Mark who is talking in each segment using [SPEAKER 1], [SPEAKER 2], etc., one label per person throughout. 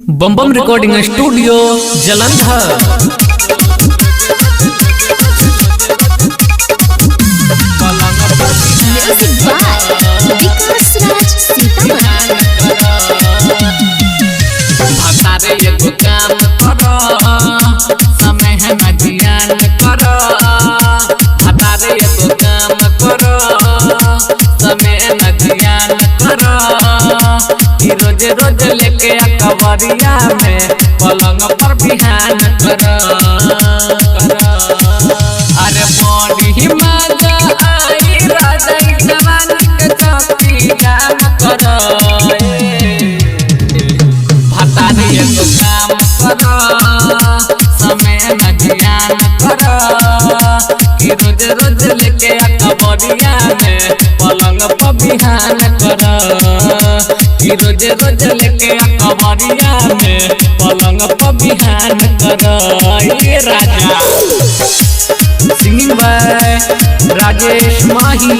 [SPEAKER 1] बम बम recording studio Jalandhar.
[SPEAKER 2] रोज रोज लेके अकबरिया में पलंग पर बिहान कर। अरे बड़ी मजा आई राजा जवानी के चौकी काम कर। भतारी एगो काम कर, समय न ध्यान कर। कि रोज रोज लेके अकबरिया में पलंग पर बिहान कर। कि रोज रोज लेके अकबरिया में पलंग पर बिहान कर। ये राजा सिंगिंग बाय राजेश माही।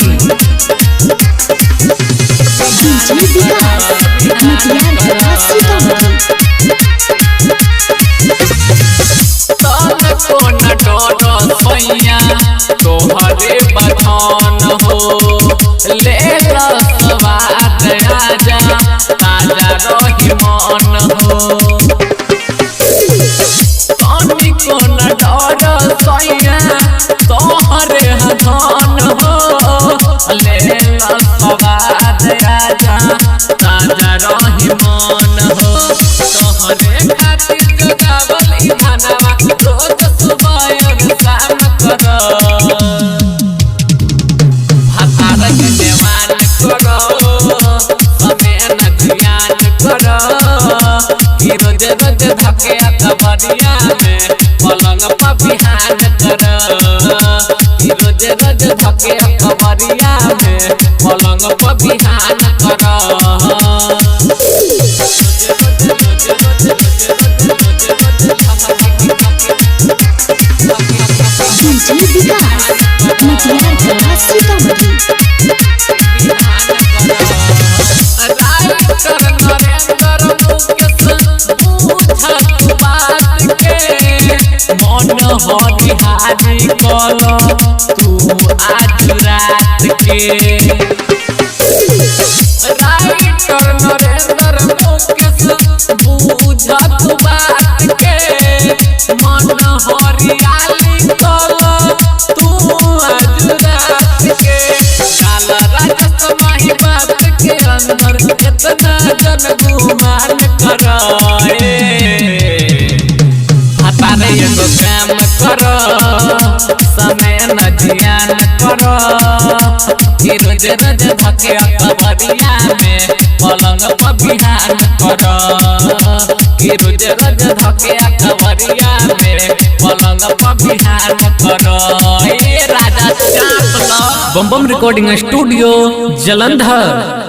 [SPEAKER 2] तोहरे बचन हो ले स्वाद आजा ताजा रही मन हो। तनी कोन डर सैया तोहरे धन हो ले स्वाद आजा ताजा रही मन हो। तोहरे खातिर जगावल ई मनवा रोज सुबह और शाम कर। रोज रोज धके अकबरिया में पलंग पर बिहान कर। रोज रोज धके अकबरिया में पलंग पर बिहान कर। हरिहारी कल तू आज रात के। राइटर नरेंद्र मुकेश बुझत बात के। मन हरियाली कल तू आज रात के। काल राजस माही बात के अंदर इतना जन गुमान कर। भतारे एगो काम कर, समय न ध्यान कर। कि रोज रोज धके अकबरिया में पलंग पर बिहान कर। कि रोज रोज धके अकबरिया में पलंग पर बिहान कर। ये राजा चाप लो।
[SPEAKER 1] बम बम रिकॉर्डिंग स्टूडियो जालंधर।